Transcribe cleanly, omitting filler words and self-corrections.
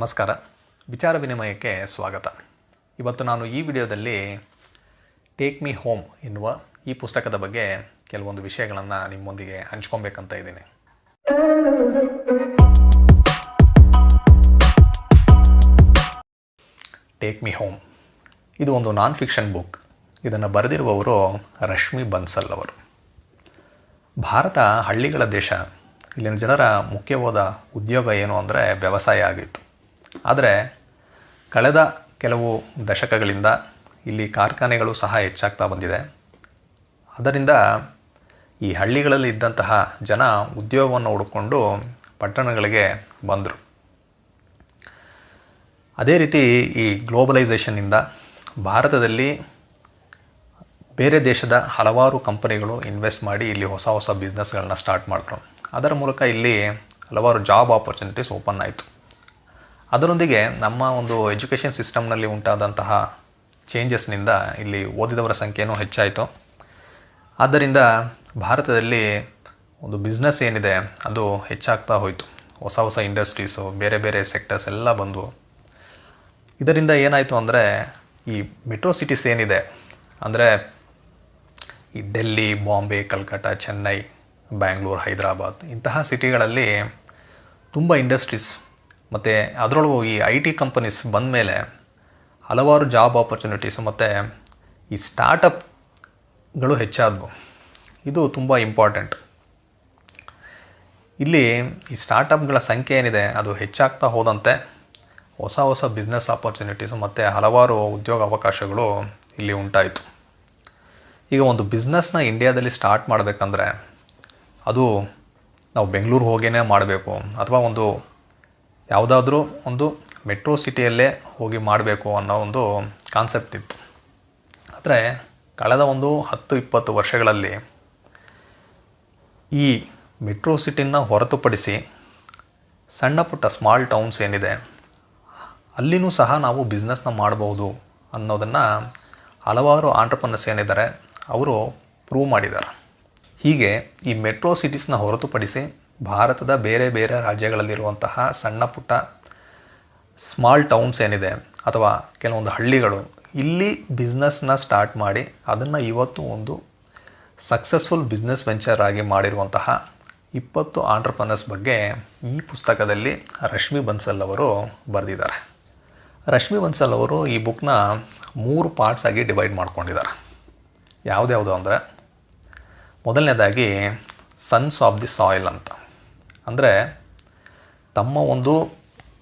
ನಮಸ್ಕಾರ. ವಿಚಾರ ವಿನಿಮಯಕ್ಕೆ ಸ್ವಾಗತ. ಇವತ್ತು ನಾನು ಈ ವಿಡಿಯೋದಲ್ಲಿ ಟೇಕ್ ಮೀ ಹೋಮ್ ಎನ್ನುವ ಈ ಪುಸ್ತಕದ ಬಗ್ಗೆ ಕೆಲವೊಂದು ವಿಷಯಗಳನ್ನು ನಿಮ್ಮೊಂದಿಗೆ ಹಂಚ್ಕೊಬೇಕಂತ ಇದ್ದೀನಿ. ಟೇಕ್ ಮೀ ಹೋಮ್ ಇದು ಒಂದು ನಾನ್ ಫಿಕ್ಷನ್ ಬುಕ್. ಇದನ್ನು ಬರೆದಿರುವವರು ರಶ್ಮಿ ಬನ್ಸಲ್ ಅವರು. ಭಾರತ ಹಳ್ಳಿಗಳ ದೇಶ. ಇಲ್ಲಿನ ಜನರ ಮುಖ್ಯವಾದ ಉದ್ಯೋಗ ಏನು ಅಂದರೆ ವ್ಯವಸಾಯ ಆಗಿತ್ತು. ಆದರೆ ಕಳೆದ ಕೆಲವು ದಶಕಗಳಿಂದ ಇಲ್ಲಿ ಕಾರ್ಖಾನೆಗಳು ಸಹ ಹೆಚ್ಚಾಗ್ತಾ ಬಂದಿದೆ. ಅದರಿಂದ ಈ ಹಳ್ಳಿಗಳಲ್ಲಿ ಇದ್ದಂತಹ ಜನ ಉದ್ಯೋಗವನ್ನು ಹುಡುಕೊಂಡು ಪಟ್ಟಣಗಳಿಗೆ ಬಂದರು. ಅದೇ ರೀತಿ ಈ ಗ್ಲೋಬಲೈಸೇಷನ್ನಿಂದ ಭಾರತದಲ್ಲಿ ಬೇರೆ ದೇಶದ ಹಲವಾರು ಕಂಪನಿಗಳು ಇನ್ವೆಸ್ಟ್ ಮಾಡಿ ಇಲ್ಲಿ ಹೊಸ ಹೊಸ ಬಿಸ್ನೆಸ್ಗಳನ್ನ ಸ್ಟಾರ್ಟ್ ಮಾಡಿದ್ರು. ಅದರ ಮೂಲಕ ಇಲ್ಲಿ ಹಲವಾರು ಜಾಬ್ ಆಪರ್ಚುನಿಟೀಸ್ ಓಪನ್ ಆಯಿತು. ಅದರೊಂದಿಗೆ ನಮ್ಮ ಒಂದು ಎಜುಕೇಷನ್ ಸಿಸ್ಟಮ್ನಲ್ಲಿ ಉಂಟಾದಂತಹ ಚೇಂಜಸ್ನಿಂದ ಇಲ್ಲಿ ಓದಿದವರ ಸಂಖ್ಯೆಯೂ ಹೆಚ್ಚಾಯಿತು. ಆದ್ದರಿಂದ ಭಾರತದಲ್ಲಿ ಒಂದು ಬಿಸ್ನೆಸ್ ಏನಿದೆ ಅದು ಹೆಚ್ಚಾಗ್ತಾ ಹೋಯಿತು. ಹೊಸ ಹೊಸ ಇಂಡಸ್ಟ್ರೀಸು, ಬೇರೆ ಬೇರೆ ಸೆಕ್ಟರ್ಸ್ ಎಲ್ಲ ಬಂದವು. ಇದರಿಂದ ಏನಾಯಿತು ಅಂದರೆ ಈ ಮೆಟ್ರೋ ಸಿಟೀಸ್ ಏನಿದೆ ಅಂದರೆ ಈ ಡೆಲ್ಲಿ, ಬಾಂಬೆ, ಕಲ್ಕಟ್ಟ, ಚೆನ್ನೈ, ಬ್ಯಾಂಗ್ಳೂರು, ಹೈದರಾಬಾದ್ ಇಂತಹ ಸಿಟಿಗಳಲ್ಲಿ ತುಂಬ ಇಂಡಸ್ಟ್ರೀಸ್ ಮತ್ತು ಅದರೊಳಗೂ ಈ IT ಕಂಪನೀಸ್ ಬಂದ ಮೇಲೆ ಹಲವಾರು ಜಾಬ್ ಆಪರ್ಚುನಿಟೀಸು ಮತ್ತು ಈ ಸ್ಟಾರ್ಟಪ್ಗಳು ಹೆಚ್ಚಾದವು. ಇದು ತುಂಬ ಇಂಪಾರ್ಟೆಂಟ್. ಇಲ್ಲಿ ಈ ಸ್ಟಾರ್ಟಪ್ಗಳ ಸಂಖ್ಯೆ ಏನಿದೆ ಅದು ಹೆಚ್ಚಾಗ್ತಾ ಹೋದಂತೆ ಹೊಸ ಹೊಸ ಬಿಸ್ನೆಸ್ ಆಪರ್ಚುನಿಟೀಸು ಮತ್ತು ಹಲವಾರು ಉದ್ಯೋಗ ಅವಕಾಶಗಳು ಇಲ್ಲಿ ಉಂಟಾಯಿತು. ಈಗ ಒಂದು ಬಿಸ್ನೆಸ್ನ ಇಂಡಿಯಾದಲ್ಲಿ ಸ್ಟಾರ್ಟ್ ಮಾಡಬೇಕಂದ್ರೆ ಅದು ನಾವು ಬೆಂಗಳೂರು ಹೋಗಿಯೇ ಮಾಡಬೇಕು ಅಥವಾ ಒಂದು ಯಾವುದಾದ್ರೂ ಒಂದು ಮೆಟ್ರೋ ಸಿಟಿಯಲ್ಲೇ ಹೋಗಿ ಮಾಡಬೇಕು ಅನ್ನೋ ಒಂದು ಕಾನ್ಸೆಪ್ಟ್ ಇತ್ತು. ಆದರೆ ಕಳೆದ ಒಂದು 10-20 ವರ್ಷಗಳಲ್ಲಿ ಈ ಮೆಟ್ರೋ ಸಿಟಿನ ಹೊರತುಪಡಿಸಿ ಸಣ್ಣ ಪುಟ್ಟ ಸ್ಮಾಲ್ ಟೌನ್ಸ್ ಏನಿದೆ ಅಲ್ಲಿನೂ ಸಹ ನಾವು ಬಿಸ್ನೆಸ್ನ ಮಾಡಬಹುದು ಅನ್ನೋದನ್ನು ಹಲವಾರು ಆಂಟ್ರಪ್ರನರ್ಸ್ ಏನಿದ್ದಾರೆ ಅವರು ಪ್ರೂವ್ ಮಾಡಿದ್ದಾರೆ. ಹೀಗೆ ಈ ಮೆಟ್ರೋ ಸಿಟೀಸ್ನ ಹೊರತುಪಡಿಸಿ ಭಾರತದ ಬೇರೆ ಬೇರೆ ರಾಜ್ಯಗಳಲ್ಲಿರುವಂತಹ ಸಣ್ಣ ಪುಟ್ಟ ಸ್ಮಾಲ್ ಟೌನ್ಸ್ ಏನಿದೆ ಅಥವಾ ಕೆಲವೊಂದು ಹಳ್ಳಿಗಳು ಇಲ್ಲಿ ಬಿಸ್ನೆಸ್ನ ಸ್ಟಾರ್ಟ್ ಮಾಡಿ ಅದನ್ನು ಇವತ್ತು ಒಂದು ಸಕ್ಸಸ್ಫುಲ್ ಬಿಸ್ನೆಸ್ ವೆಂಚರ್ ಆಗಿ ಮಾಡಿರುವಂತಹ 20 ಆಂಟ್ರಪ್ರನರ್ಸ್ ಬಗ್ಗೆ ಈ ಪುಸ್ತಕದಲ್ಲಿ ರಶ್ಮಿ ಬನ್ಸಲ್ ಅವರು ಬರೆದಿದ್ದಾರೆ. ರಶ್ಮಿ ಬನ್ಸಲ್ ಅವರು ಈ ಬುಕ್ನ 3 ಪಾರ್ಟ್ಸ್ ಆಗಿ ಡಿವೈಡ್ ಮಾಡ್ಕೊಂಡಿದ್ದಾರೆ. ಯಾವುದ್ಯಾವುದು ಅಂದರೆ ಮೊದಲನೇದಾಗಿ ಸನ್ಸ್ ಆಫ್ ದಿ ಸಾಯಿಲ್ ಅಂತ. ಅಂದರೆ ತಮ್ಮ ಒಂದು